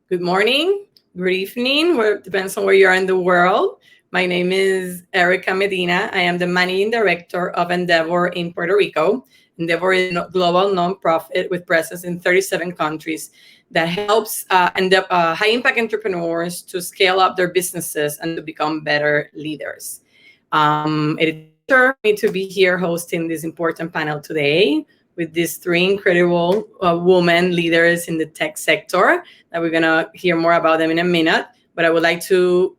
good morning, good evening, where depends on where you are in the world. My name is Erica Medina. I am the managing director of Endeavor in Puerto Rico. Endeavor is a global nonprofit with presence in 37 countries that helps high impact entrepreneurs to scale up their businesses and to become better leaders. It is a pleasure for me to be here hosting this important panel today with these three incredible women leaders in the tech sector that we're going to hear more about them in a minute. But I would like to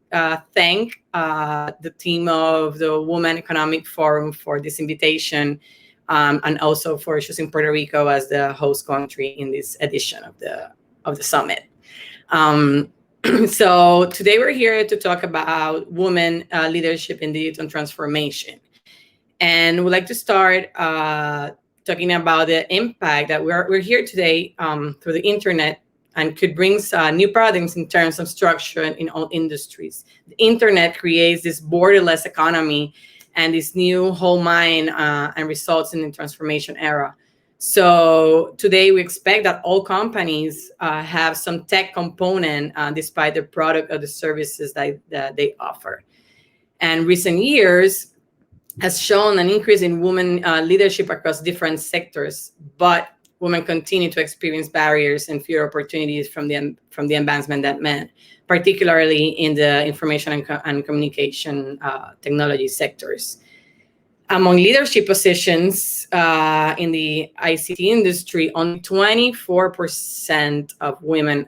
thank the team of the Women Economic Forum for this invitation, and also for choosing Puerto Rico as the host country in this edition of the summit. So today we're here to talk about women leadership in digital transformation. And we'd like to start talking about the impact that we're here today through the internet, and could bring new paradigms in terms of structure in all industries. The internet creates this borderless economy and this new whole mind and results in the transformation era. So today we expect that all companies have some tech component despite the product or the services that they offer. And recent years has shown an increase in women leadership across different sectors, but women continue to experience barriers and fewer opportunities from the advancement that men, particularly in the information and communication technology sectors. Among leadership positions in the ICT industry, only 24% of women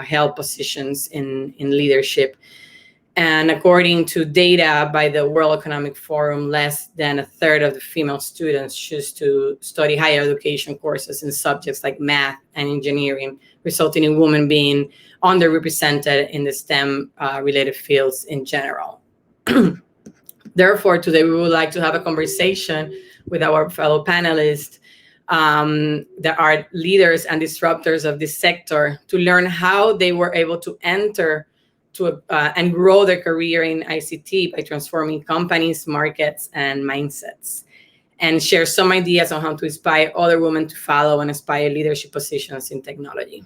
held positions in leadership. And according to data by the World Economic Forum, less than a third of the female students choose to study higher education courses in subjects like math and engineering, resulting in women being underrepresented in the STEM related fields in general. Therefore, today we would like to have a conversation with our fellow panelists that are leaders and disruptors of this sector to learn how they were able to enter and grow their career in ICT by transforming companies, markets, and mindsets, and share some ideas on how to inspire other women to follow and aspire leadership positions in technology.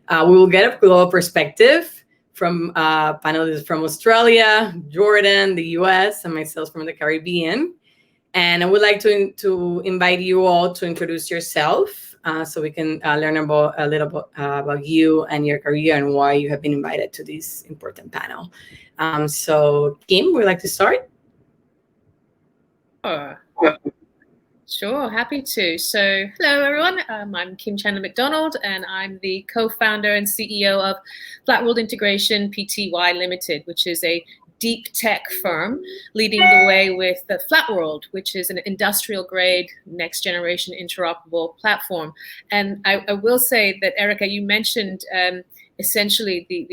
We will get a global perspective from panelists from Australia, Jordan, the US, and myself from the Caribbean. And I would like to invite you all to introduce yourself so we can learn a little bit about you and your career and why you have been invited to this important panel. So Kim, would you like to start? Sure, happy to. So hello, everyone. I'm Kim Chandler McDonald, and I'm the co-founder and CEO of Flat World Integration Pty Limited, which is a deep tech firm leading the way with the Flat World, which is an industrial grade, next generation interoperable platform. And I will say that, Erica, you mentioned essentially the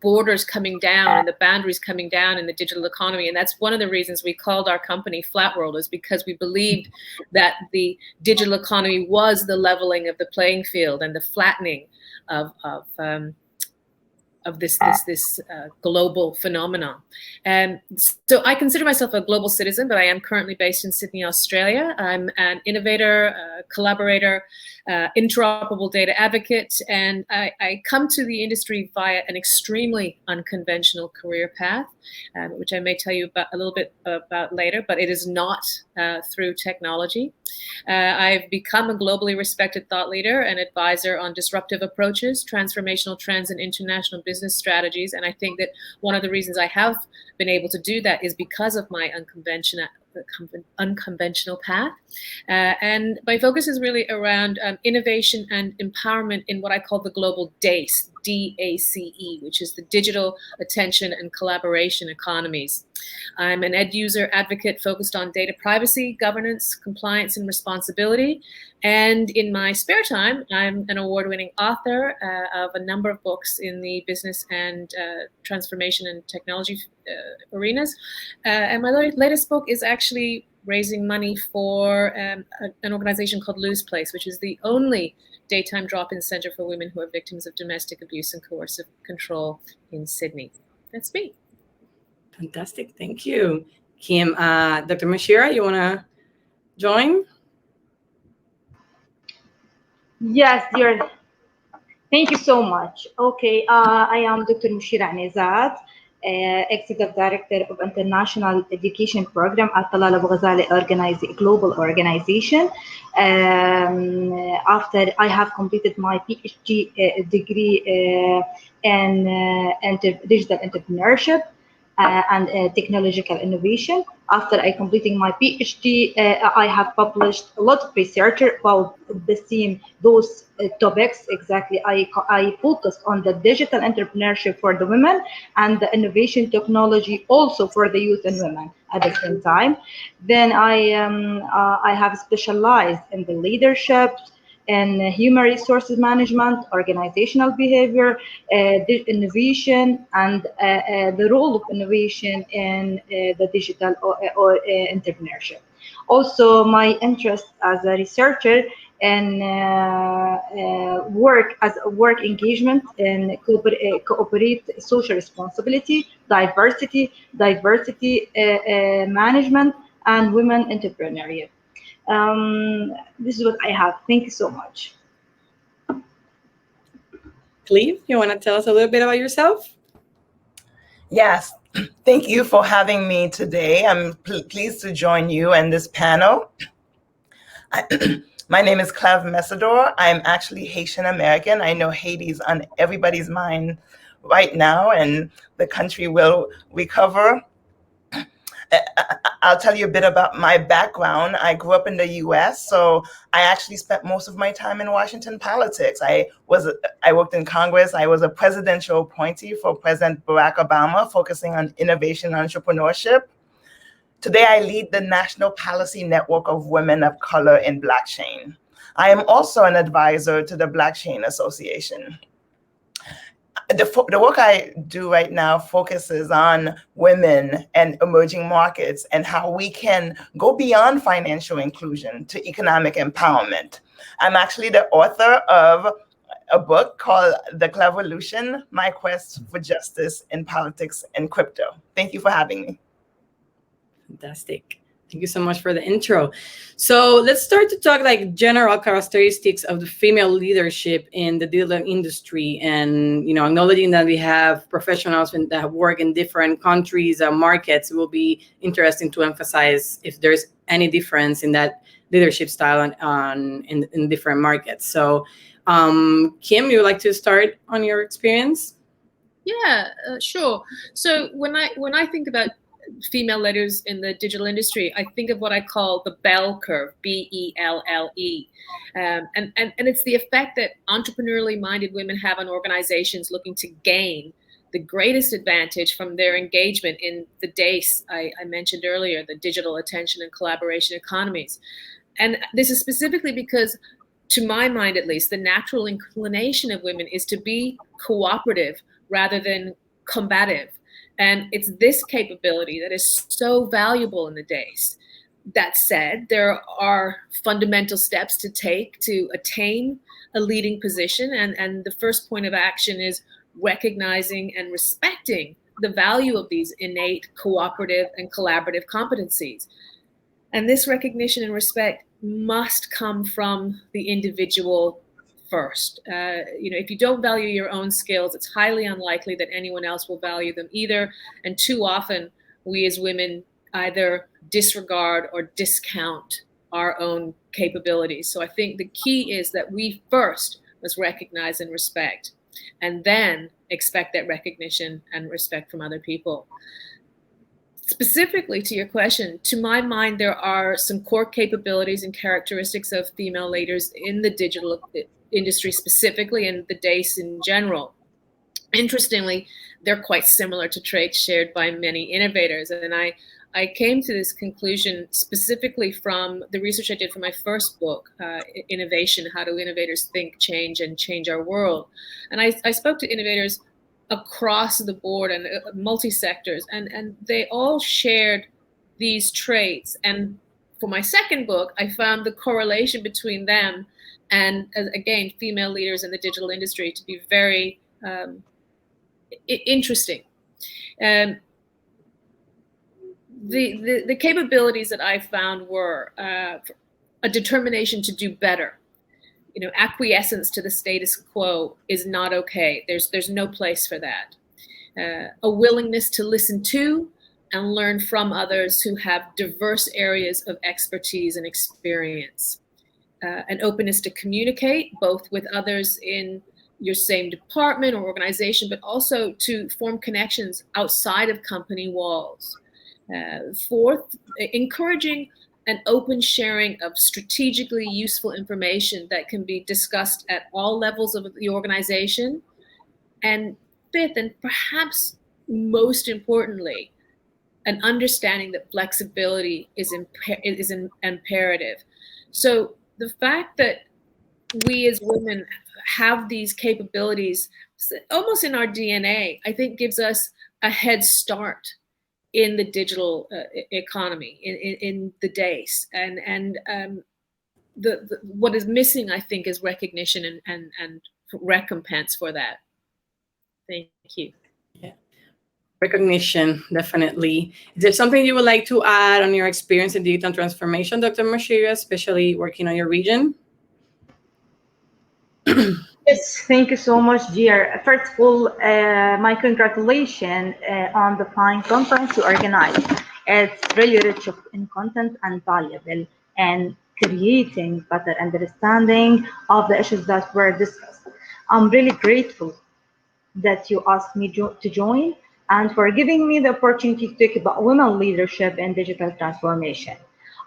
borders coming down and the boundaries coming down in the digital economy. And that's one of the reasons we called our company Flat World, is because we believed that the digital economy was the leveling of the playing field and the flattening of this global phenomenon. And so I consider myself a global citizen, but I am currently based in Sydney, Australia. I'm an innovator, collaborator, interoperable data advocate, and I come to the industry via an extremely unconventional career path, which I may tell you about a little bit about later, but it is not through technology. I've become a globally respected thought leader and advisor on disruptive approaches, transformational trends, and international business strategies. And I think that one of the reasons I have been able to do that is because of my unconventional path. And my focus is really around innovation and empowerment in what I call the global DACE, DACE, which is the digital attention and collaboration economies. I'm an end user advocate focused on data privacy, governance, compliance, and responsibility. And in my spare time, I'm an award-winning author of a number of books in the business and transformation and technology arenas. And my latest book is actually raising money for an organization called Lose Place, which is the only daytime drop-in center for women who are victims of domestic abuse and coercive control in Sydney. That's me. Fantastic. Thank you, Kim. Dr. Mashira, you want to join? Yes, dear Thank you so much. Okay, I am Dr. Mushira Anizat, Executive Director of International Education Program at Talal Abu Ghazali Global Organization. After I have completed my PhD degree in digital entrepreneurship and technological innovation. After I completing my PhD, I have published a lot of research about the theme, those topics exactly. I focused on the digital entrepreneurship for the women and the innovation technology also for the youth and women at the same time. Then I have specialized in the leadership and human resources management, organizational behavior, innovation, and the role of innovation in the digital or entrepreneurship. Also, my interest as a researcher and work as a work engagement and cooperate social responsibility, diversity management, and women entrepreneurship. This is what I have. Thank you so much. Cleve, you want to tell us a little bit about yourself? Yes, thank you for having me today. I'm pleased to join you in this panel. My name is Cleve Messador. I'm actually Haitian American. I know Haiti's on everybody's mind right now, and the country will recover. I'll tell you a bit about my background. I grew up in the US, so I actually spent most of my time in Washington politics. I worked in Congress. I was a presidential appointee for President Barack Obama, focusing on innovation and entrepreneurship. Today, I lead the National Policy Network of Women of Color in Blockchain. I am also an advisor to the Blockchain Association. The work I do right now focuses on women and emerging markets and how we can go beyond financial inclusion to economic empowerment. I'm actually the author of a book called The Clevolution: My Quest for Justice in Politics and Crypto. Thank you for having me. Fantastic. Thank you so much for the intro. So let's start to talk like general characteristics of the female leadership in the digital industry, and acknowledging that we have professionals that work in different countries and markets. It will be interesting to emphasize if there's any difference in that leadership style in different markets. So, Kim, you would like to start on your experience? Yeah, sure. So when I think about female leaders in the digital industry, I think of what I call the bell curve, BELLE. And it's the effect that entrepreneurially minded women have on organizations looking to gain the greatest advantage from their engagement in the DACE I mentioned earlier, the digital attention and collaboration economies. And this is specifically because, to my mind at least, the natural inclination of women is to be cooperative rather than combative. And it's this capability that is so valuable in the DACE. That said, there are fundamental steps to take to attain a leading position. And the first point of action is recognizing and respecting the value of these innate cooperative and collaborative competencies. And this recognition and respect must come from the individual first. If you don't value your own skills, it's highly unlikely that anyone else will value them either. And too often, we as women either disregard or discount our own capabilities. So I think the key is that we first must recognize and respect, and then expect that recognition and respect from other people. Specifically to your question, to my mind, there are some core capabilities and characteristics of female leaders in the digital industry specifically, and the DACE in general. Interestingly, they're quite similar to traits shared by many innovators. And I came to this conclusion specifically from the research I did for my first book, Innovation: How Do Innovators Think, Change, and Change Our World? And I spoke to innovators across the board and multi-sectors, and they all shared these traits. And for my second book, I found the correlation between them and, again, female leaders in the digital industry to be very interesting. The capabilities that I found were a determination to do better. acquiescence to the status quo is not okay. There's no place for that. A willingness to listen to and learn from others who have diverse areas of expertise and experience. An openness to communicate both with others in your same department or organization, but also to form connections outside of company walls. Fourth, encouraging an open sharing of strategically useful information that can be discussed at all levels of the organization. And fifth, and perhaps most importantly, an understanding that flexibility is imperative. So the fact that we as women have these capabilities almost in our DNA, I think gives us a head start in the digital economy, in the days. And what is missing, I think, is recognition and recompense for that. Thank you. Yeah. Recognition, definitely. Is there something you would like to add on your experience in digital transformation, Dr. Moshira, especially working on your region? Yes, thank you so much, dear. First of all, my congratulations on the fine conference you organized. It's really rich in content and valuable, and creating better understanding of the issues that were discussed. I'm really grateful that you asked me to join and for giving me the opportunity to talk about women leadership and digital transformation.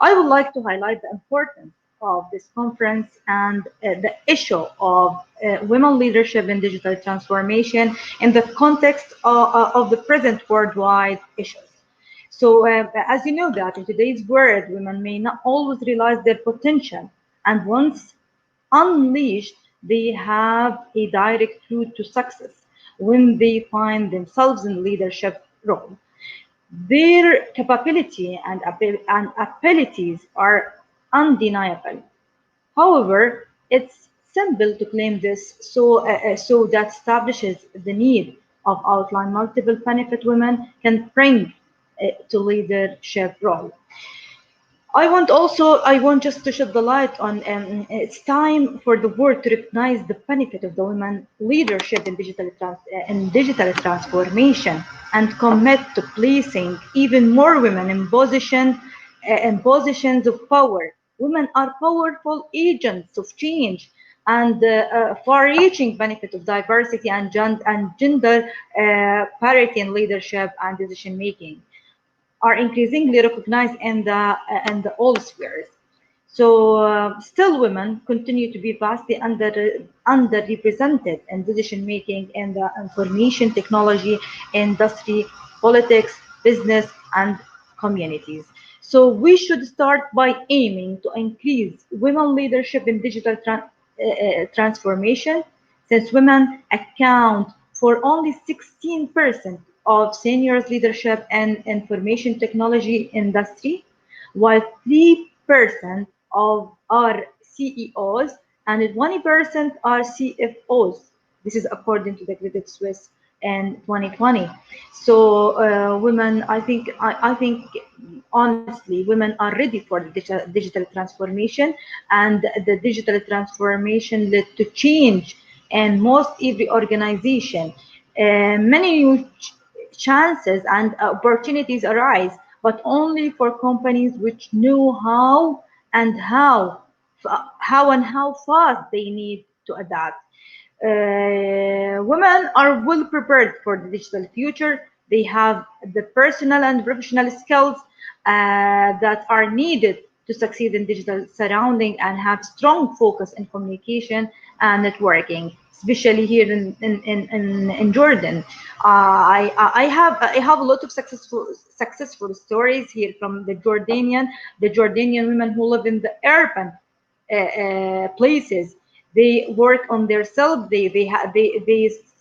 I would like to highlight the importance of this conference and the issue of women leadership and digital transformation in the context of the present worldwide issues. So as you know that in today's world, women may not always realize their potential, and once unleashed, they have a direct route to success when they find themselves in leadership role. Their capability and abilities are undeniable. However, it's simple to claim this, so that establishes the need of outline multiple benefit women can bring to leadership role. I want just to shed the light on it's time for the world to recognize the benefit of the women leadership in digital transformation and commit to placing even more women in positions of power. Women are powerful agents of change and far-reaching benefit of diversity and gender parity in leadership and decision making are increasingly recognized in the all spheres. So still women continue to be vastly underrepresented in decision making in the information technology, industry, politics, business, and communities. So we should start by aiming to increase women leadership in digital transformation, since women account for only 16% of seniors leadership and information technology industry, while 3% of our CEOs and 20% are CFOs. This is according to the Credit Suisse in 2020. So women, I think honestly, women are ready for the digital transformation, and the digital transformation led to change in most every organization. Many new chances and opportunities arise, but only for companies which know how fast they need to adapt. Women are well prepared for the digital future. They have the personal and professional skills that are needed to succeed in digital surrounding and have strong focus in communication and networking, especially here in Jordan. I have a lot of successful stories here from the Jordanian women who live in the urban places. They work on their self. They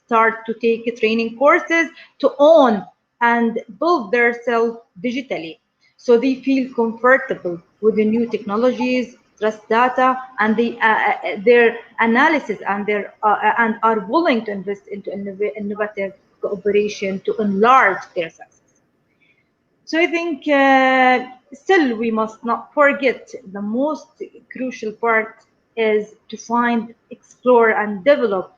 start to take training courses to own and build their self digitally, so they feel comfortable with the new technologies, trust data, and their analysis, and and are willing to invest into innovative cooperation to enlarge their success. So I think still we must not forget the most crucial part is to find, explore, and develop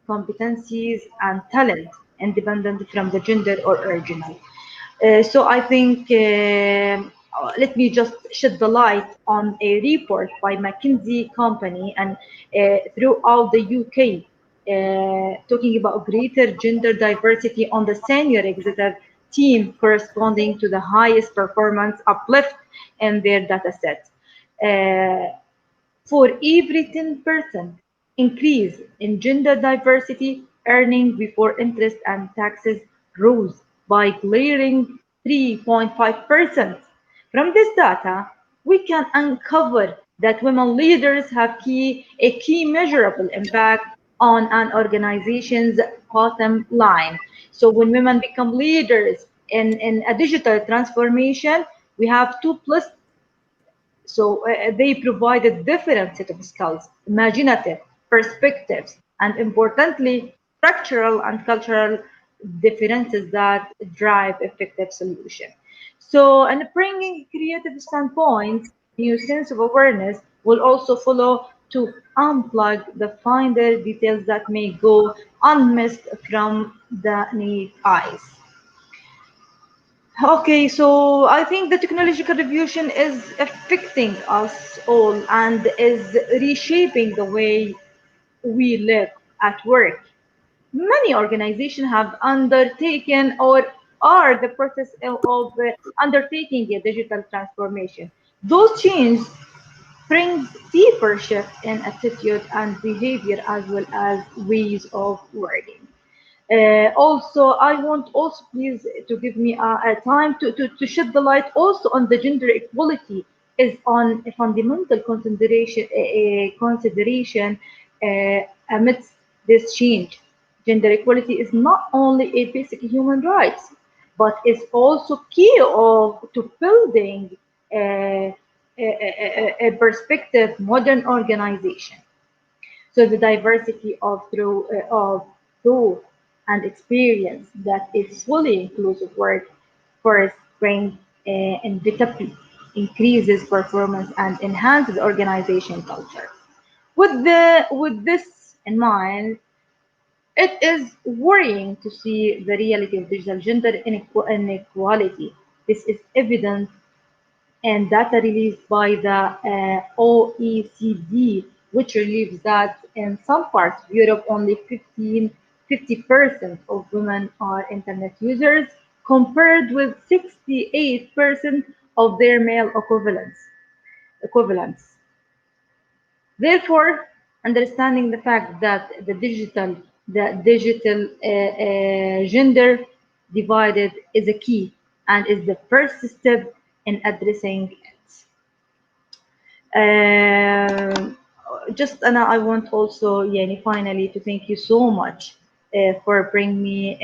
competencies and talent independent from the gender or original. So I think let me just shed the light on a report by McKinsey Company and throughout the UK, talking about greater gender diversity on the senior executive team corresponding to the highest performance uplift in their data set. For every 10% increase in gender diversity, earning before interest and taxes rose by glaring 3.5%. From this data, we can uncover that women leaders have a key measurable impact on an organization's bottom line. So when women become leaders in a digital transformation, we have two plus. So they provide a different set of skills, imaginative perspectives, and importantly, structural and cultural differences that drive effective solution. So, and bringing creative standpoints, new sense of awareness will also follow to unplug the finer details that may go unmissed from the naked eyes. Okay, so I think the technological revolution is affecting us all and is reshaping the way we live at work. Many organizations have undertaken or are the process of undertaking a digital transformation. Those changes bring deeper shift in attitude and behavior as well as ways of working. Also, I want also please to give me a time to shed the light also on the gender equality is on a fundamental consideration amidst this change. Gender equality is not only a basic human rights, but is also key of to building a perspective modern organization. So the diversity of thought and experience that is fully inclusive workforce brings inevitably increases performance and enhances organization culture. With this in mind, it is worrying to see the reality of digital gender inequality. This is evident and data released by the OECD, which reveals that in some parts of Europe, only 50% of women are internet users, compared with 68% of their male equivalents. Therefore, understanding the fact that the digital gender divided is a key and is the first step in addressing it. Just Anna, I want also, Yani, finally to thank you so much for bringing me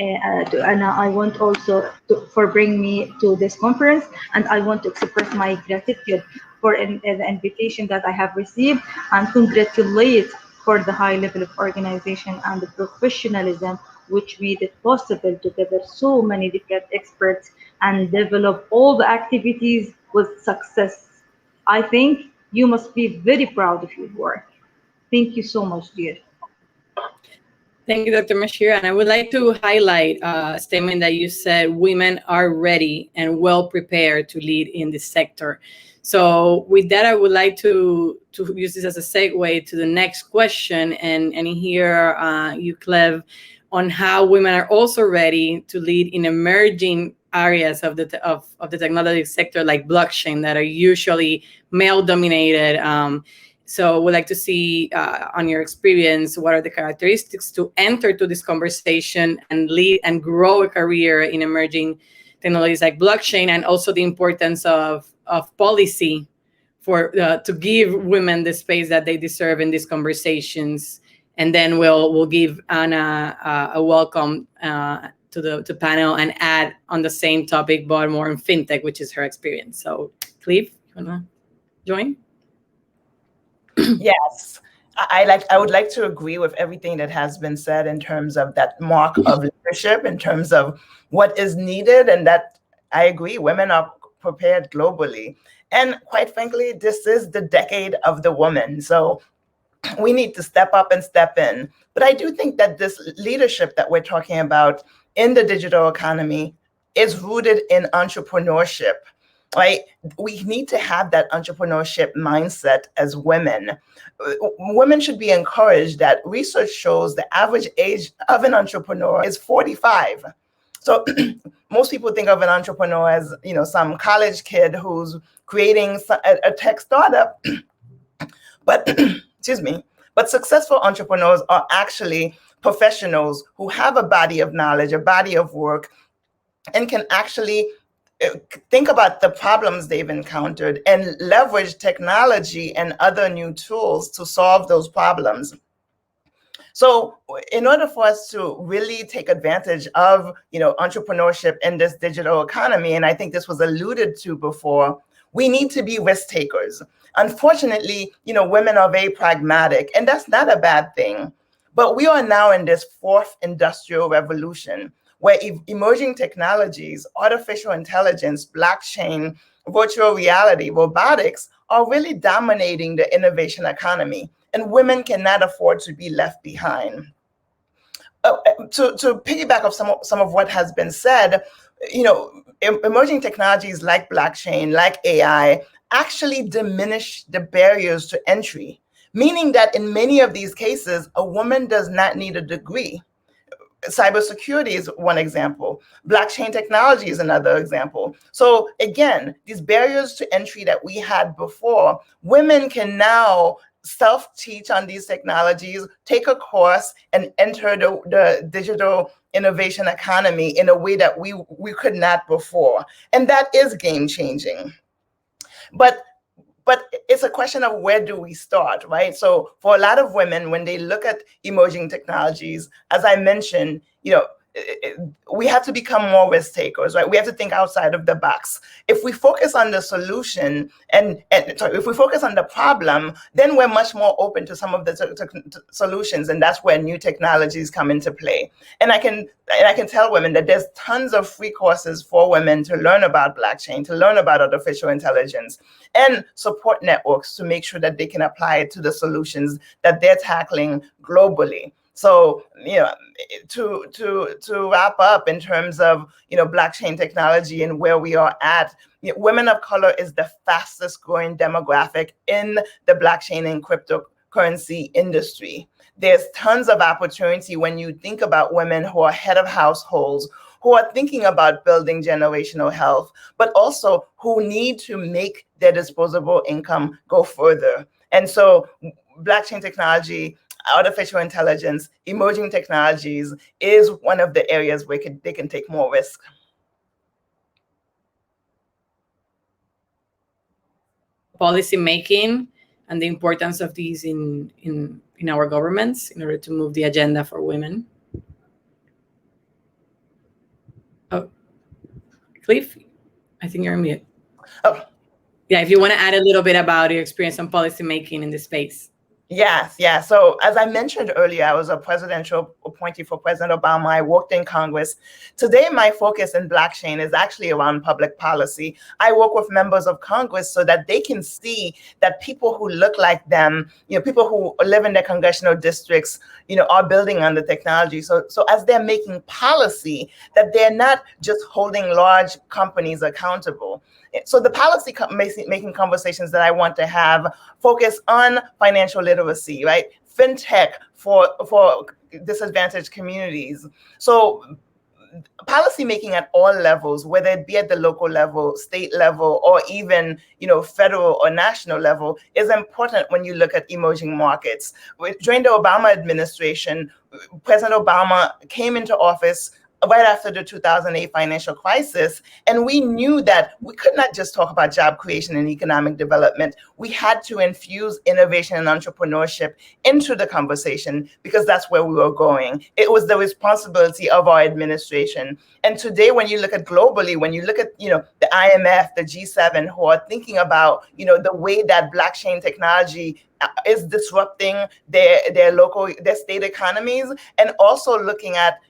to Anna. I want also for bringing me to this conference, and I want to express my gratitude for the invitation that I have received, and congratulate for the high level of organization and the professionalism which made it possible to gather so many different experts and develop all the activities with success. I think you must be very proud of your work. Thank you so much, dear. Thank you, Dr. Mashira. And I would like to highlight a statement that you said, women are ready and well prepared to lead in this sector. So with that, I would like to use this as a segue to the next question and hear you, Clev, on how women are also ready to lead in emerging areas of the technology sector, like blockchain, that are usually male-dominated. So we'd like to see, on your experience, what are the characteristics to enter to this conversation and lead and grow a career in emerging technologies like blockchain, and also the importance of policy for to give women the space that they deserve in these conversations. And then we'll give Anna a welcome to the panel and add on the same topic, but more in fintech, which is her experience. So, Cleve, you wanna join? Yes, I would like to agree with everything that has been said in terms of that mark of leadership, in terms of what is needed, and that I agree, women are prepared globally. And quite frankly, this is the decade of the woman. So we need to step up and step in. But I do think that this leadership that we're talking about in the digital economy is rooted in entrepreneurship, right? We need to have that entrepreneurship mindset as women. Women should be encouraged that research shows the average age of an entrepreneur is 45. So most people think of an entrepreneur as, some college kid who's creating a tech startup. But excuse me, but successful entrepreneurs are actually professionals who have a body of knowledge, a body of work, and can actually think about the problems they've encountered and leverage technology and other new tools to solve those problems. So in order for us to really take advantage of, entrepreneurship in this digital economy, and I think this was alluded to before, we need to be risk takers. Unfortunately, women are very pragmatic, and that's not a bad thing. But we are now in this fourth industrial revolution where emerging technologies, artificial intelligence, blockchain, virtual reality, robotics are really dominating the innovation economy, and women cannot afford to be left behind. To piggyback off some of what has been said, emerging technologies like blockchain, like AI, actually diminish the barriers to entry, meaning that in many of these cases, a woman does not need a degree. Cybersecurity is one example. Blockchain technology is another example. So again, these barriers to entry that we had before, women can now self-teach on these technologies, take a course, and enter the digital innovation economy in a way that we could not before. And that is game-changing. But it's a question of where do we start, right? So for a lot of women, when they look at emerging technologies, as I mentioned, we have to become more risk takers, right? We have to think outside of the box. If we focus on the solution if we focus on the problem, then we're much more open to some of the solutions, and that's where new technologies come into play. And I can tell women that there's tons of free courses for women to learn about blockchain, to learn about artificial intelligence, and support networks to make sure that they can apply it to the solutions that they're tackling globally. So, to wrap up in terms of, blockchain technology and where we are at, women of color is the fastest growing demographic in the blockchain and cryptocurrency industry. There's tons of opportunity when you think about women who are head of households, who are thinking about building generational health, but also who need to make their disposable income go further. And so blockchain technology, artificial intelligence, emerging technologies is one of the areas where they can take more risk. Policy making and the importance of these in our governments in order to move the agenda for women. Oh, Cliff, I think you're on mute. Oh, yeah. If you want to add a little bit about your experience on policy making in this space. Yes. So as I mentioned earlier, I was a presidential appointee for President Obama. I worked in Congress. Today, my focus in blockchain is actually around public policy. I work with members of Congress so that they can see that people who look like them, people who live in their congressional districts, are building on the technology. So as they're making policy, that they're not just holding large companies accountable. So the policy making conversations that I want to have focus on financial literacy, right? FinTech for disadvantaged communities. So policy making at all levels, whether it be at the local level, state level, or even federal or national level, is important when you look at emerging markets. During the Obama administration, President Obama came into office right after the 2008 financial crisis. And we knew that we could not just talk about job creation and economic development. We had to infuse innovation and entrepreneurship into the conversation because that's where we were going. It was the responsibility of our administration. And today, when you look at globally, when you look at, the IMF, the G7, who are thinking about, the way that blockchain technology is disrupting their state economies, and also looking at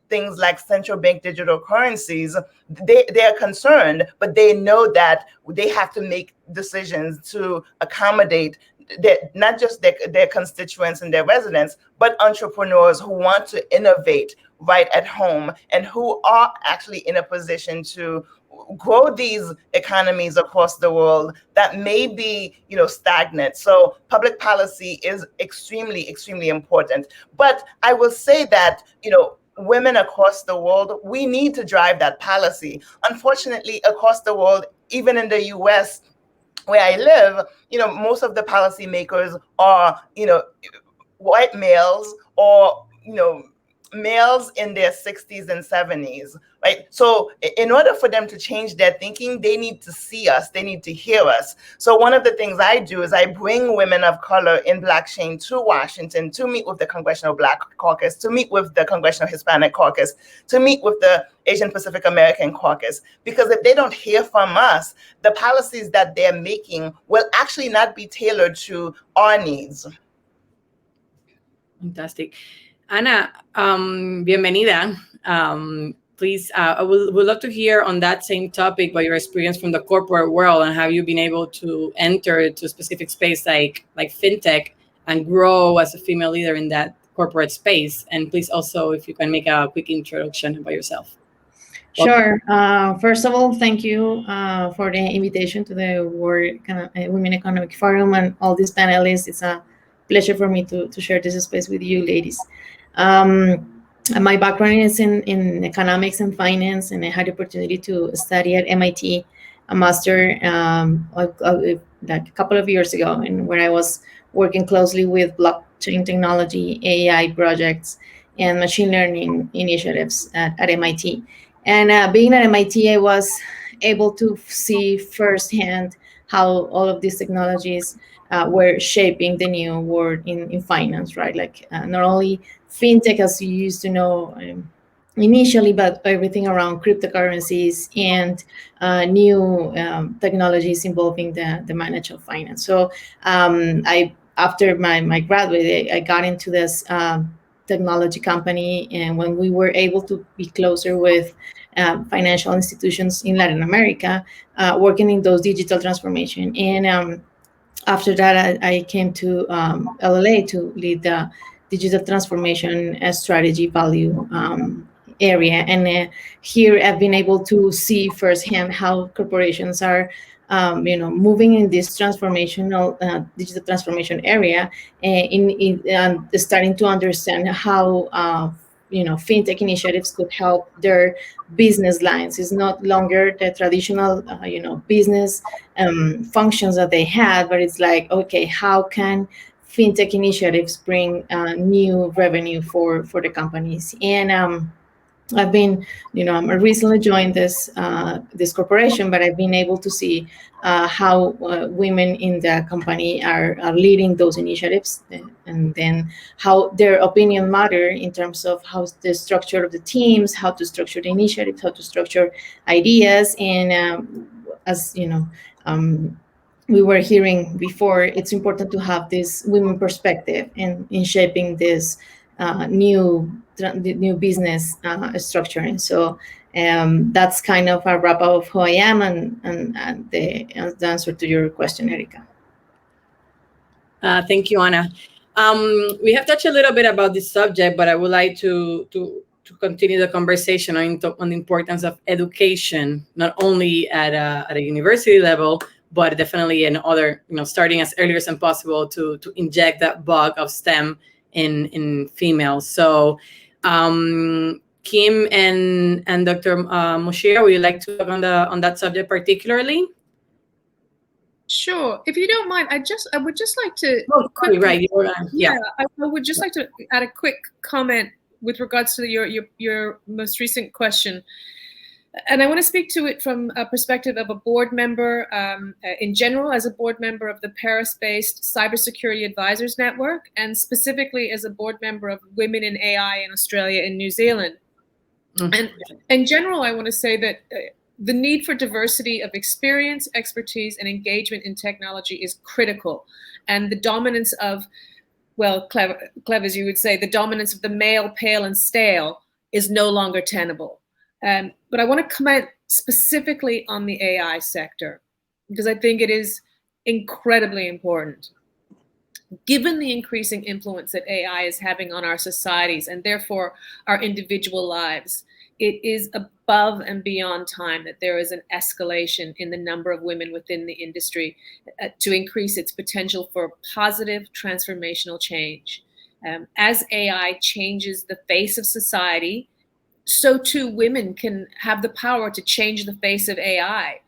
things like central bank digital currencies, they are concerned, but they know that they have to make decisions to accommodate not just their constituents and their residents, but entrepreneurs who want to innovate right at home and who are actually in a position to grow these economies across the world that may be, stagnant. So public policy is extremely, extremely important. But I will say that, women across the world, we need to drive that policy. Unfortunately, across the world, even in the US, where I live, most of the policymakers are, white males or, males in their 60s and 70s, right? So in order for them to change their thinking, they need to see us, they need to hear us. So one of the things I do is I bring women of color in blockchain to Washington to meet with the Congressional Black Caucus, to meet with the Congressional Hispanic Caucus, to meet with the Asian Pacific American Caucus. Because if they don't hear from us, the policies that they're making will actually not be tailored to our needs. Fantastic. Ana, bienvenida. Please, I would love to hear on that same topic about your experience from the corporate world and how you've been able to enter to a specific space like fintech and grow as a female leader in that corporate space. And please also, if you can make a quick introduction about yourself. Sure. First of all, thank you for the invitation to the Women Economic Forum and all these panelists. It's a pleasure for me to share this space with you, ladies. My background is in economics and finance, and I had the opportunity to study at MIT, a master like a couple of years ago, and where I was working closely with blockchain technology, AI projects, and machine learning initiatives at MIT. And being at MIT, I was able to see firsthand how all of these technologies were shaping the new world in finance, right? Like not only fintech as you used to know initially, but everything around cryptocurrencies and new technologies involving the management of finance. So after my graduate, I got into this technology company, and when we were able to be closer with financial institutions in Latin America, working in those digital transformation. And after that, I came to LLA to lead the digital transformation strategy value area. And here I've been able to see firsthand how corporations are moving in this transformational digital transformation area, and starting to understand how fintech initiatives could help their business lines. It's not longer the traditional business functions that they had, but it's like, okay, how can fintech initiatives bring new revenue for the companies? And I've been, I recently joined this corporation, but I've been able to see how women in the company are leading those initiatives, and then how their opinion matter in terms of how the structure of the teams, how to structure the initiatives, how to structure ideas. And as we were hearing before, it's important to have this women perspective in shaping this new business structure. And so that's kind of a wrap up of who I am and the answer to your question, Erica. Thank you, Ana. We have touched a little bit about this subject, but I would like to continue the conversation on the importance of education, not only at a university level, but definitely in other, starting as early as possible to inject that bug of STEM in females. So Kim and Dr. Moshira, would you like to talk on that subject particularly? Sure. If you don't mind, I would just like to. Oh, quickly, right. I would just like to add a quick comment with regards to your most recent question. And I want to speak to it from a perspective of a board member in general, as a board member of the Paris-based Cybersecurity Advisors Network, and specifically as a board member of Women in AI in Australia and New Zealand. Mm-hmm. And in general, I want to say that the need for diversity of experience, expertise, and engagement in technology is critical. And the dominance of, well, clever as you would say, the dominance of the male, pale, and stale is no longer tenable. But I want to comment specifically on the AI sector, because I think it is incredibly important. Given the increasing influence that AI is having on our societies and therefore our individual lives, it is above and beyond time that there is an escalation in the number of women within the industry to increase its potential for positive transformational change. As AI changes the face of society, so too women can have the power to change the face of AI.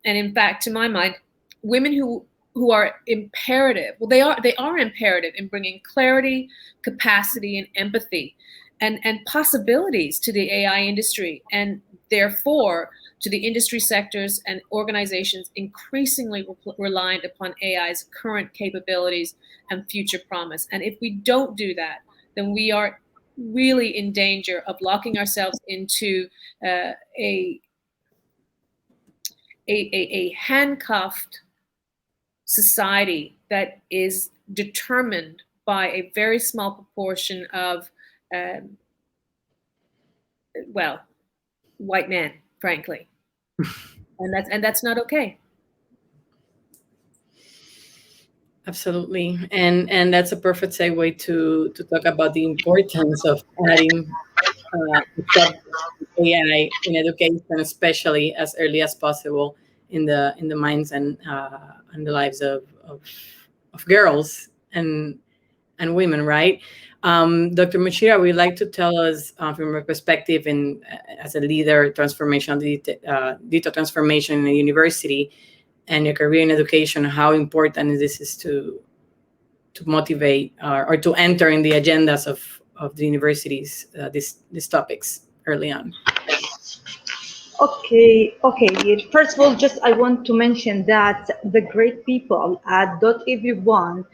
And in fact, to my mind, women who are imperative, well, they are imperative in bringing clarity, capacity, and empathy and possibilities to the AI industry, and therefore to the industry sectors and organizations increasingly reliant upon AI's current capabilities and future promise. And if we don't do that, then we are really in danger of locking ourselves into a handcuffed society that is determined by a very small proportion of, well, white men, frankly, and that's not okay. Absolutely, and that's a perfect segue to talk about the importance of adding AI in education, especially as early as possible in the minds and the lives of girls and women, right? Dr. Muchira, would you like to tell us from your perspective in as a leader, digital transformation in a university and your career in education, how important this is to motivate or to enter in the agendas of the universities these topics early on? Okay. First of all, just I want to mention that the great people at .ev1,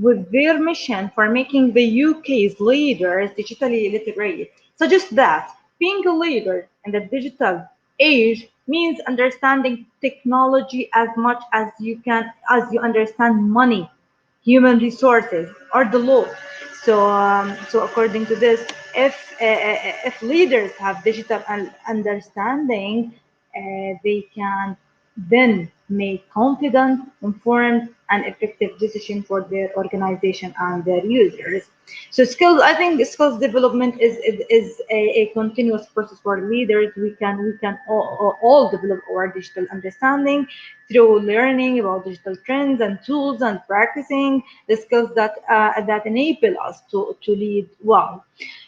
with their mission for making the UK's leaders digitally literate, suggest that being a leader in the digital age means understanding technology as much as you understand money, human resources, or the law. So according to this, if leaders have digital understanding, they can then make confident, informed, and effective decision for their organization and their users. So I think skills development is a continuous process for leaders. We can all develop our digital understanding through learning about digital trends and tools and practicing the skills that enable us to lead well.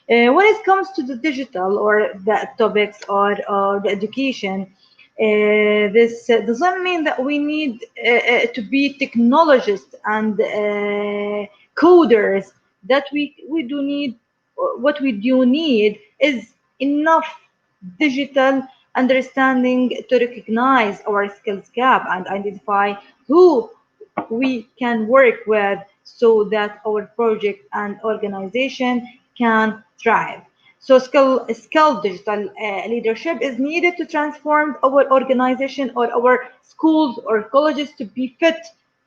When it comes to the digital or the topics or the education, this doesn't mean that we need to be technologists and coders. That we do need. What we do need is enough digital understanding to recognize our skills gap and identify who we can work with so that our project and organization can thrive. So skill digital leadership is needed to transform our organization or our schools or colleges to be fit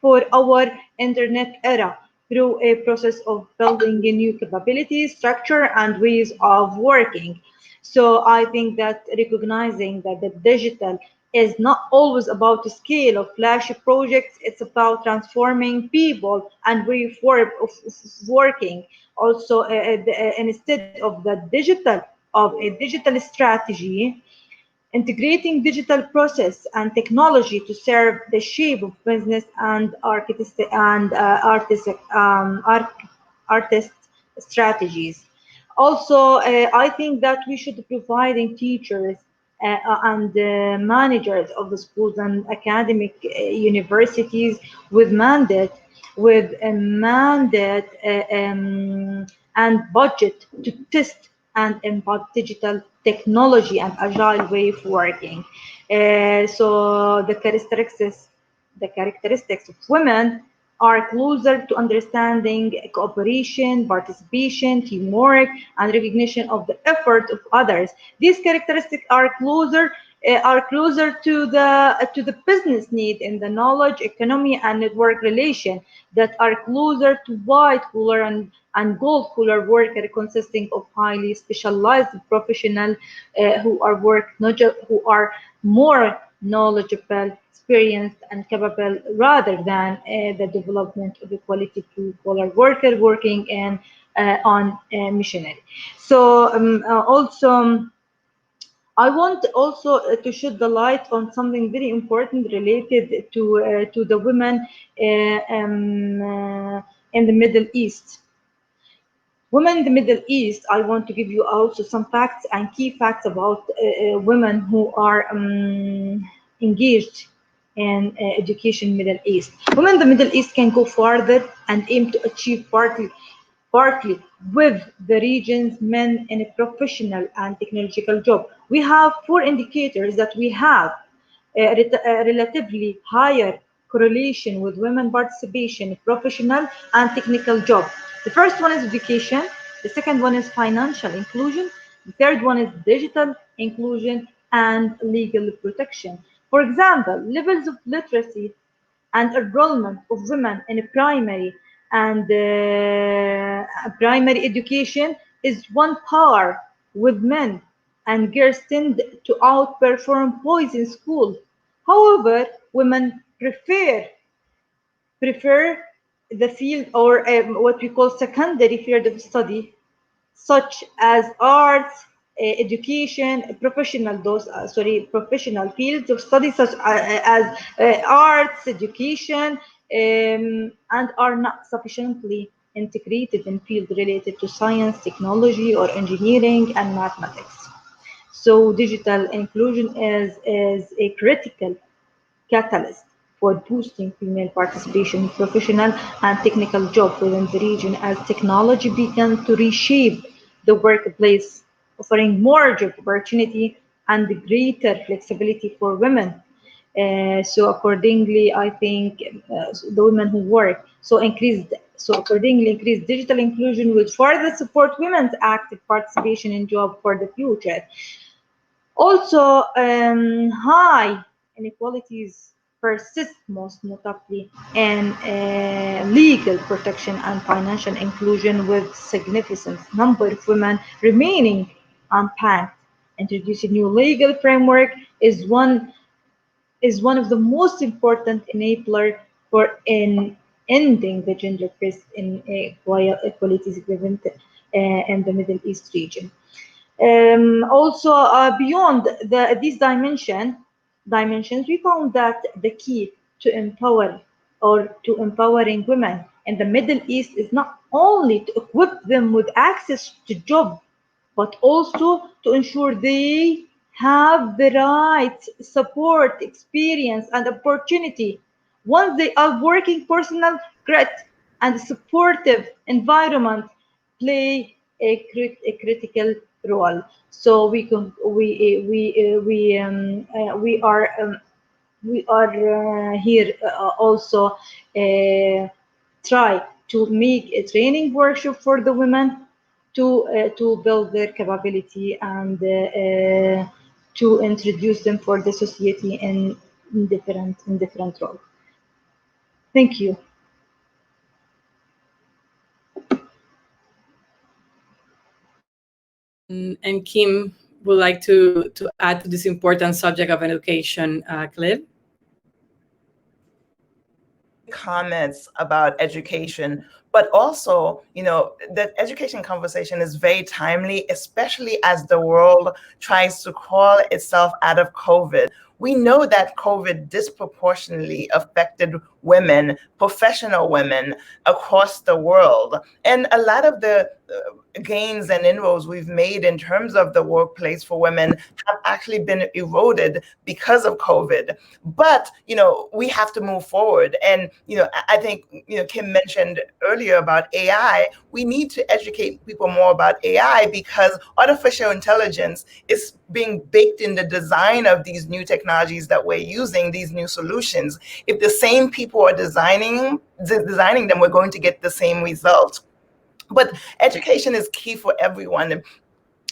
for our internet era through a process of building a new capabilities, structure, and ways of working. So I think that recognizing that the digital is not always about the scale of flashy projects, it's about transforming people and way of working. Also, instead of a digital strategy, integrating digital process and technology to serve the shape of business and artist strategies. Also, I think that we should be providing teachers and managers of the schools and academic universities with a mandate and budget to test and embed digital technology and agile way of working. So the characteristics of women are closer to understanding cooperation, participation, teamwork, and recognition of the effort of others. These characteristics are closer are closer to the business need in the knowledge economy and network relation, that are closer to white collar and gold collar worker, consisting of highly specialized professional who are who are more knowledgeable, experienced, and capable, rather than the development of a quality blue collar worker working in on missionary. So also. I want also to shed the light on something very important related to the women in the Middle East. Women in the Middle East, I want to give you also some facts and key facts about women who are engaged in education in the Middle East. Women in the Middle East can go farther and aim to achieve partly with the region's men in a professional and technological job. We have four indicators that we have a relatively higher correlation with women participation in professional and technical jobs. The first one is education, the second one is financial inclusion, the third one is digital inclusion and legal protection. For example, levels of literacy and enrollment of women in primary and primary education is one par with men, and girls tend to outperform boys in school. However, women prefer the field or what we call secondary field of study, such as arts, education, professional fields of study such as arts, education, and are not sufficiently integrated in fields related to science, technology, or engineering and mathematics. So digital inclusion is a critical catalyst for boosting female participation in professional and technical jobs within the region, as technology began to reshape the workplace, offering more job opportunity and greater flexibility for women. So accordingly, I think the women who work accordingly increased digital inclusion will further support women's active participation in job for the future. Also, high inequalities persist, most notably in legal protection and financial inclusion, with significant number of women remaining unbanked. Introducing new legal framework is one of the most important enabler for ending the gender-based inequalities in the Middle East region. Also, beyond these dimensions, we found that the key to empowering women in the Middle East is not only to equip them with access to jobs, but also to ensure they have the right support, experience, and opportunity. Once they are working, personal grit and supportive environment play a critical role. So we are here also try to make a training workshop for the women to build their capability and to introduce them for the society in different roles. Thank you. And Kim would like to add to this important subject of education, Cliff. Comments about education, but also, the education conversation is very timely, especially as the world tries to crawl itself out of COVID. We know that COVID disproportionately affected women, professional women across the world. And a lot of the gains and inroads we've made in terms of the workplace for women have actually been eroded because of COVID. But, we have to move forward. And, I think, Kim mentioned earlier about AI. We need to educate people more about AI because artificial intelligence is being baked in the design of these new technologies that we're using, these new solutions. If the same people are designing them, we're going to get the same results. But education is key for everyone.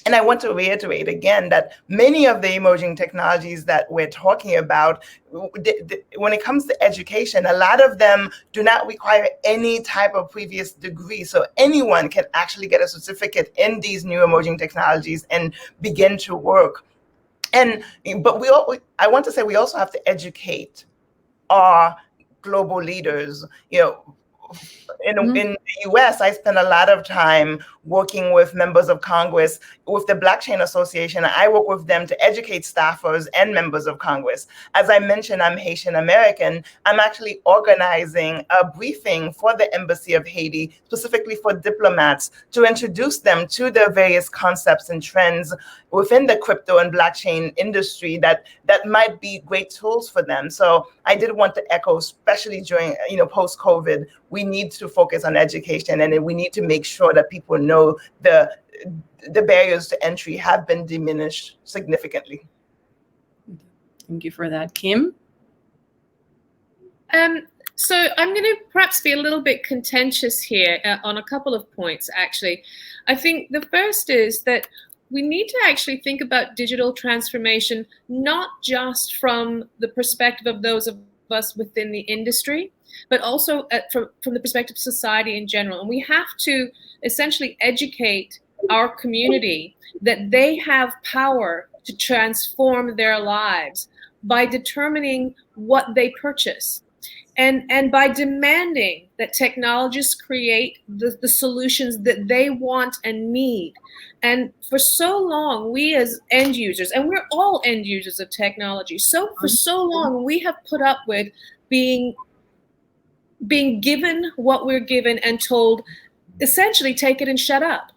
And I want to reiterate again that many of the emerging technologies that we're talking about, when it comes to education, a lot of them do not require any type of previous degree. So anyone can actually get a certificate in these new emerging technologies and begin to work. But I want to say we also have to educate our global leaders. In the US, I spend a lot of time working with members of Congress, with the Blockchain Association. I work with them to educate staffers and members of Congress. As I mentioned, I'm Haitian American. I'm actually organizing a briefing for the Embassy of Haiti, specifically for diplomats, to introduce them to the various concepts and trends within the crypto and blockchain industry that might be great tools for them. So I did want to echo, especially during post-COVID, we need to focus on education, and we need to make sure that people know the barriers to entry have been diminished significantly. Thank you for that. Kim? So I'm going to perhaps be a little bit contentious here on a couple of points, actually. I think the first is that we need to actually think about digital transformation, not just from the perspective of those of us within the industry, but also from the perspective of society in general. And we have to essentially educate our community that they have power to transform their lives by determining what they purchase. And by demanding that technologists create the solutions that they want and need. And for so long, we as end users, and we're all end users of technology, so for so long, we have put up with being given what we're given and told, essentially, take it and shut up.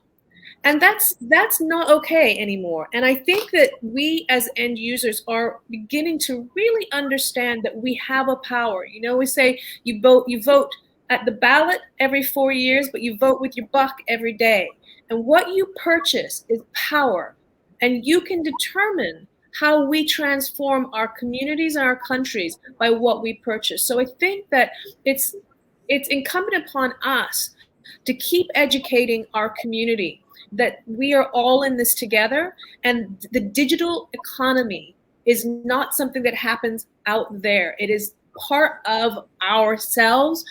And that's not okay anymore. And I think that we as end users are beginning to really understand that we have a power. We say you vote at the ballot every 4 years, but you vote with your buck every day. And what you purchase is power. And you can determine how we transform our communities and our countries by what we purchase. So I think that it's incumbent upon us to keep educating our community that we are all in this together, and the digital economy is not something that happens out there. It is part of ourselves,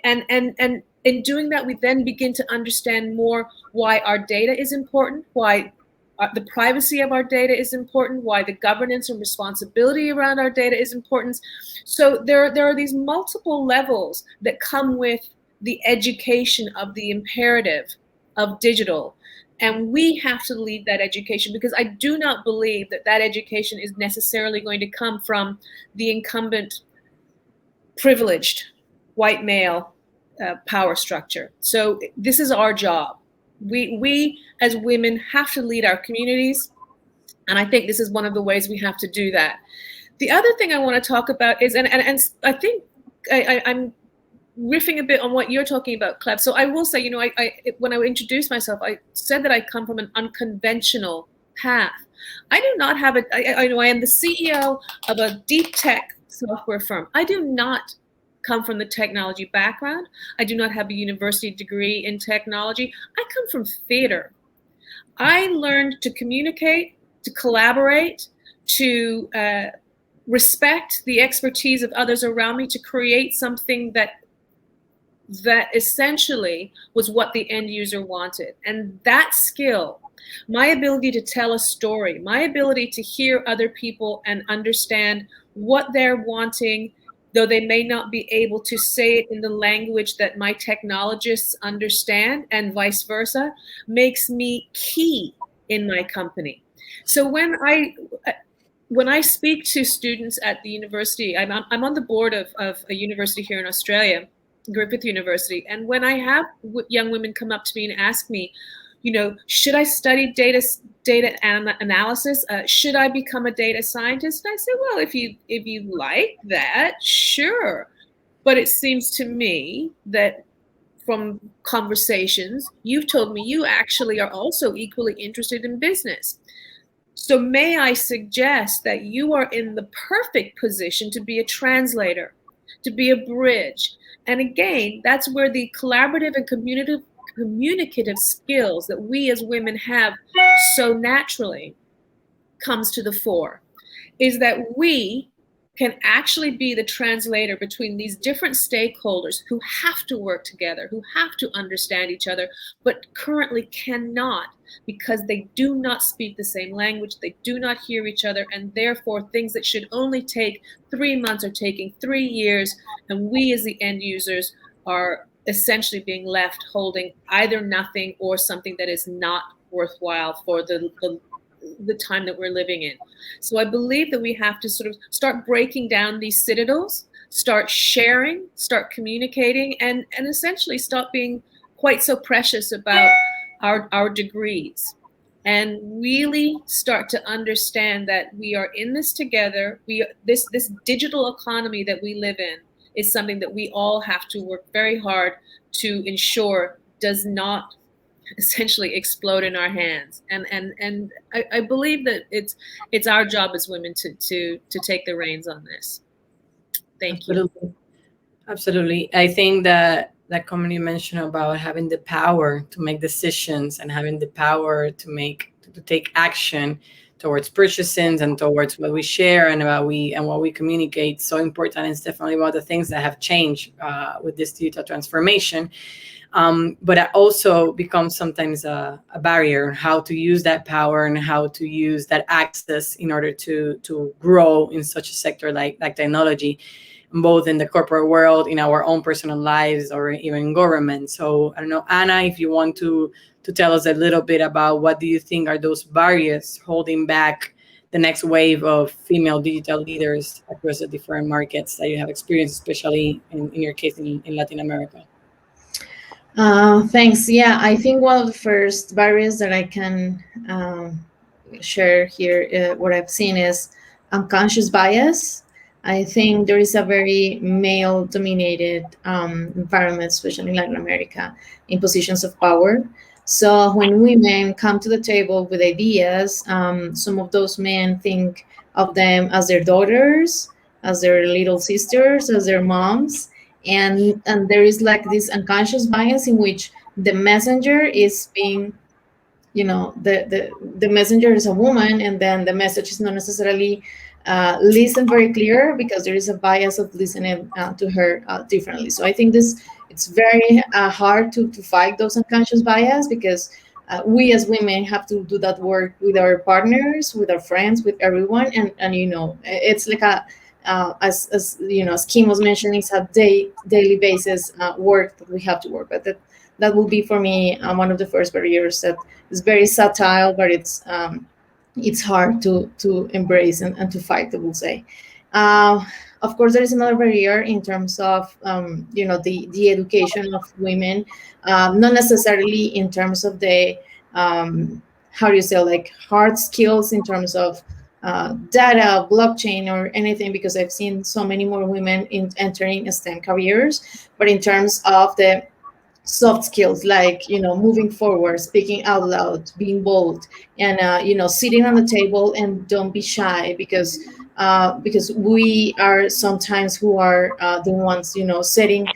and in doing that, we then begin to understand more why our data is important, why the privacy of our data is important, why the governance and responsibility around our data is important. So there are these multiple levels that come with the education of the imperative of digital. And we have to lead that education, because I do not believe that education is necessarily going to come from the incumbent privileged white male power structure. So this is our job. We as women have to lead our communities. And I think this is one of the ways we have to do that. The other thing I want to talk about is, and I think I'm riffing a bit on what you're talking about, Cleb. So I will say, when I introduced myself, I said that I come from an unconventional path. I do not have I am the CEO of a deep tech software firm. I do not come from the technology background. I do not have a university degree in technology. I come from theater. I learned to communicate, to collaborate, to respect the expertise of others around me, to create something that essentially was what the end user wanted. And that skill, my ability to tell a story, my ability to hear other people and understand what they're wanting, though they may not be able to say it in the language that my technologists understand, and vice versa, makes me key in my company. So when I speak to students at the university, I'm on the board of a university here in Australia, Griffith University. And when I have young women come up to me and ask me, should I study data analysis? Should I become a data scientist? And I say, well, if you like that, sure. But it seems to me that from conversations, you've told me you actually are also equally interested in business. So may I suggest that you are in the perfect position to be a translator, to be a bridge. And again, that's where the collaborative and communicative skills that we as women have so naturally comes to the fore, is that we can actually be the translator between these different stakeholders who have to work together, who have to understand each other, but currently cannot because they do not speak the same language, they do not hear each other, and therefore things that should only take 3 months are taking 3 years, and we as the end users are essentially being left holding either nothing or something that is not worthwhile for the time that we're living in. So I believe that we have to sort of start breaking down these citadels, start sharing, start communicating, and essentially stop being quite so precious about our degrees, and really start to understand that we are in this together. This digital economy that we live in is something that we all have to work very hard to ensure does not essentially explode in our hands, and I believe that it's our job as women to take the reins on this. Thank you. Absolutely. I think that comment you mentioned about having the power to make decisions and having the power to take action towards purchasing and towards what we share and what we communicate, so important. It's definitely about the things that have changed with this digital transformation. But it also becomes sometimes a barrier, how to use that power and how to use that access in order to grow in such a sector like technology, both in the corporate world, in our own personal lives, or even in government. So I don't know, Anna, if you want to tell us a little bit about what do you think are those barriers holding back the next wave of female digital leaders across the different markets that you have experienced, especially in your case in Latin America? Thanks. Yeah, I think one of the first barriers that I can share here, what I've seen is unconscious bias. I think there is a very male-dominated environment, especially in Latin America, in positions of power. So when women come to the table with ideas, some of those men think of them as their daughters, as their little sisters, as their moms. And there is like this unconscious bias in which the messenger is being, the messenger is a woman, and then the message is not necessarily listened very clear because there is a bias of listening to her differently. So I think it's very hard to fight those unconscious bias, because we as women have to do that work with our partners, with our friends, with everyone, and it's like as Kim was mentioning, it's a daily basis work that we have to work with. That will be for me one of the first barriers that is very subtle, but it's hard to embrace and to fight, I will say. Of course, there is another barrier in terms of the education of women, not necessarily in terms of the how do you say, like, hard skills in terms of data, blockchain, or anything, because I've seen so many more women entering STEM careers, but in terms of the soft skills, like moving forward, speaking out loud, being bold, and sitting on the table, and don't be shy, because we are sometimes who are the ones sitting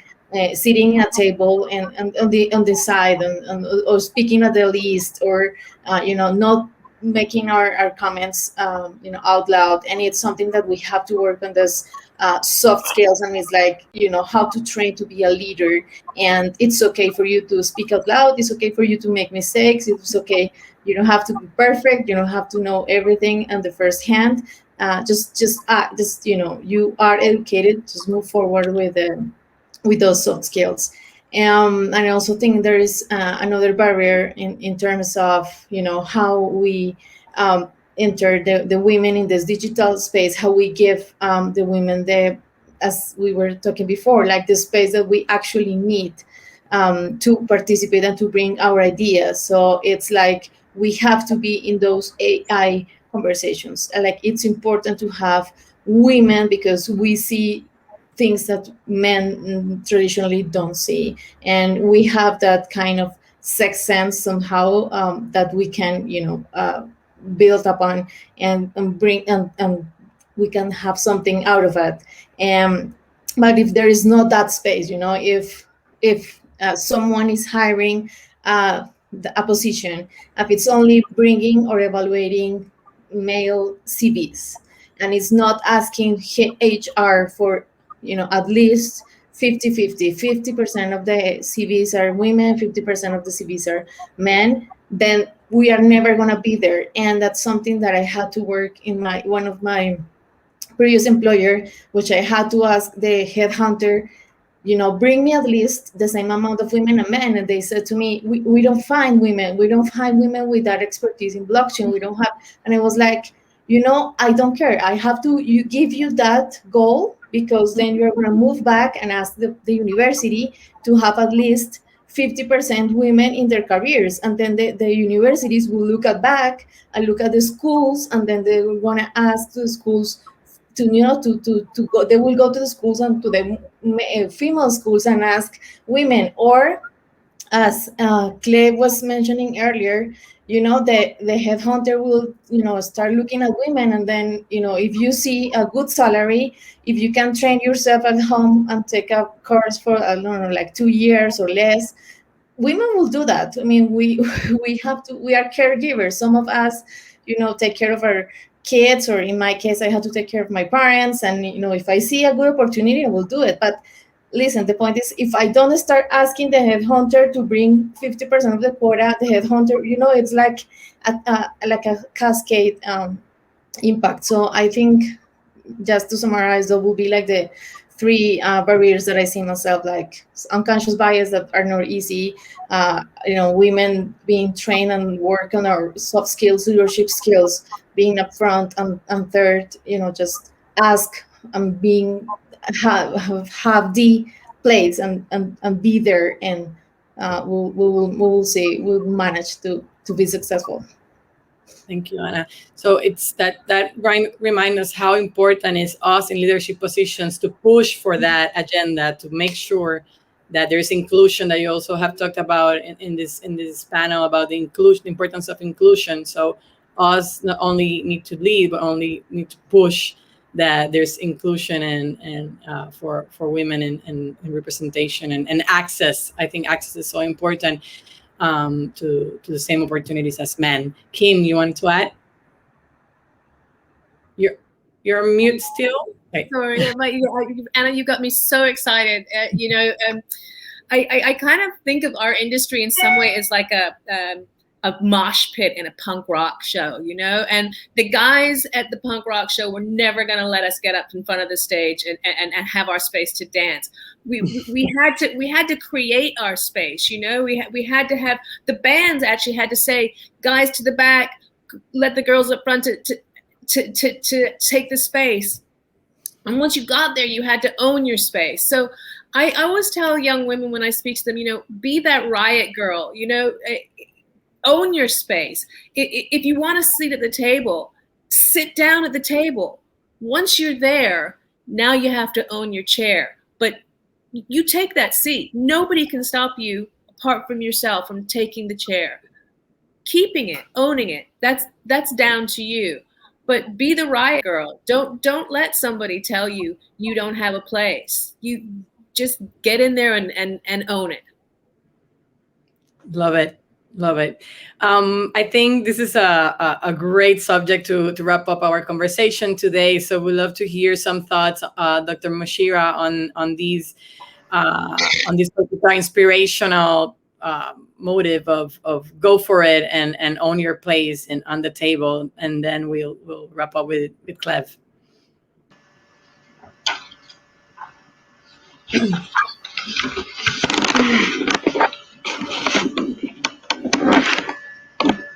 at table and on the side, or speaking at the least, or not making our comments out loud. And it's something that we have to work on, this soft skills, and it's like how to train to be a leader. And it's okay for you to speak out loud, it's okay for you to make mistakes, it's okay, you don't have to be perfect, you don't have to know everything on the first hand. Just you are educated, just move forward with those soft skills. And I also think there is another barrier in terms of how we enter the women in this digital space, how we give the women as we were talking before, like the space that we actually need to participate and to bring our ideas. So it's like we have to be in those AI conversations. Like, it's important to have women because we see things that men traditionally don't see, and we have that kind of sixth sense somehow that we can build upon and bring and we can have something out of it. But if there is not that space, if someone is hiring a position if it's only bringing or evaluating male CVs, and it's not asking HR for, at least 50% of the CVs are women, 50% of the CVs are men, then we are never going to be there. And that's something that I had to work in one of my previous employer, which I had to ask the headhunter, bring me at least the same amount of women and men. And they said to me, we don't find women. We don't find women with that expertise in blockchain. We don't have. And I was like, I don't care. I have to give you that goal, because then you're going to move back and ask the university to have at least 50% women in their careers. And then the universities will look back and look at the schools, and then they will want to ask the schools to go. They will go to the schools and to the female schools and ask women. Or, as Clay was mentioning earlier, the headhunter will start looking at women, and then if you see a good salary, if you can train yourself at home and take a course for, I don't know, like 2 years or less, women will do that. I mean, we are caregivers. Some of us take care of our kids, or in my case, I had to take care of my parents, and if I see a good opportunity, I will do it. But listen, the point is, if I don't start asking the headhunter to bring 50% of the quota, the headhunter, it's like a cascade impact. So I think, just to summarize, there will be like the 3 barriers that I see myself, like unconscious bias that are not easy, women being trained and work on our soft skills, leadership skills, being upfront, and third, just ask and have the place and be there, and we'll see, we'll manage to be successful. Thank you, Ana. So it's that remind us how important is us in leadership positions to push for that agenda, to make sure that there's inclusion, that you also have talked about in this panel about the importance of inclusion. So us not only need to lead, but only need to push that there's inclusion and for women and representation and access. I think access is so important to the same opportunities as men. Kim, you want to add? You're mute still. Okay. Sorry, Ana, you got me so excited. I kind of think of our industry in some way as like a mosh pit in a punk rock show, and the guys at the punk rock show were never going to let us get up in front of the stage and have our space to dance. We had to create our space, we had to have, the bands actually had to say, guys to the back, let the girls up front to take the space. And once you got there, you had to own your space. So I always tell young women when I speak to them, be that riot girl, own your space. If you want a seat at the table, sit down at the table. Once you're there, now you have to own your chair. But you take that seat. Nobody can stop you apart from yourself from taking the chair. Keeping it, owning it, that's down to you. But be the riot girl. Don't let somebody tell you you don't have a place. You just get in there and own it. Love it. Love it. I think this is a great subject to wrap up our conversation today. So we'd love to hear some thoughts, Dr. Moshira, on this particular inspirational motive of go for it and own your place and on the table. And then we'll wrap up with Clev.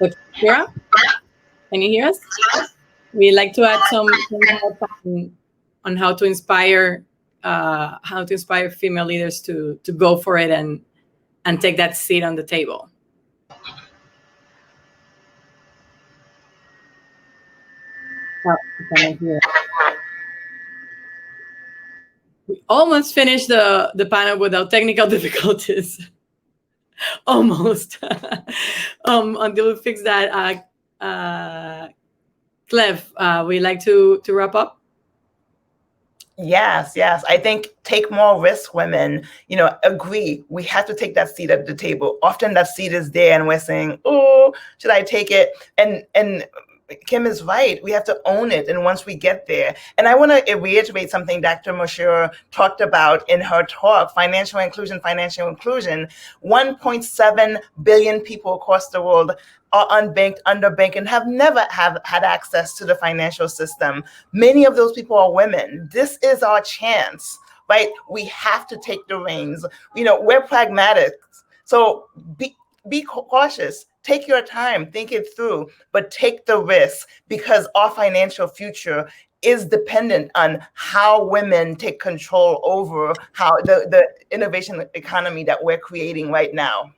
Moshira, can you hear us? We'd like to add some on how to inspire female leaders to go for it and take that seat on the table. We almost finished the panel without technical difficulties. Almost. Until we fix that, Clev, we'd like to wrap up. Yes, yes. I think take more risks, women, agree. We have to take that seat at the table. Often that seat is there and we're saying, oh, should I take it? And Kim is right. We have to own it. And once we get there, and I want to reiterate something Dr. Moshier talked about in her talk, financial inclusion. 1.7 billion people across the world are unbanked, underbanked, and have never had access to the financial system. Many of those people are women. This is our chance, right? We have to take the reins. We're pragmatic. So be cautious. Take your time, think it through, but take the risk, because our financial future is dependent on how women take control over how the innovation economy that we're creating right now.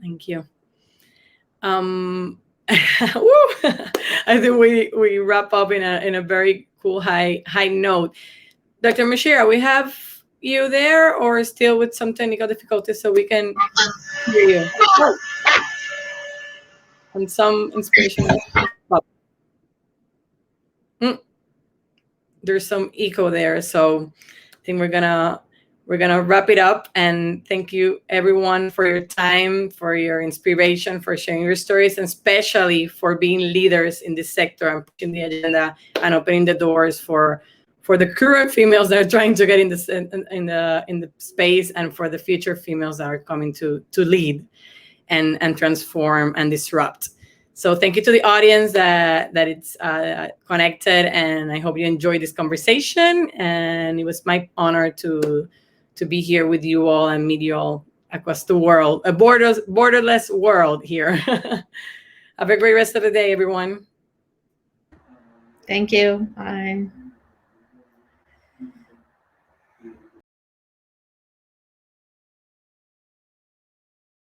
Thank you. I think we wrap up in a very cool high note. Dr. Moshier, we have you there, or still with some technical difficulties so we can hear you? Oh. And some inspiration. There's some echo there, so I think we're gonna wrap it up. And thank you everyone for your time, for your inspiration, for sharing your stories, and especially for being leaders in this sector and pushing the agenda and opening the doors for the current females that are trying to get in the space, and for the future females that are coming to lead and transform and disrupt. So thank you to the audience that it's connected, and I hope you enjoyed this conversation. And it was my honor to be here with you all and meet you all across the world, a borderless world here. Have a great rest of the day, everyone. Thank you. Bye.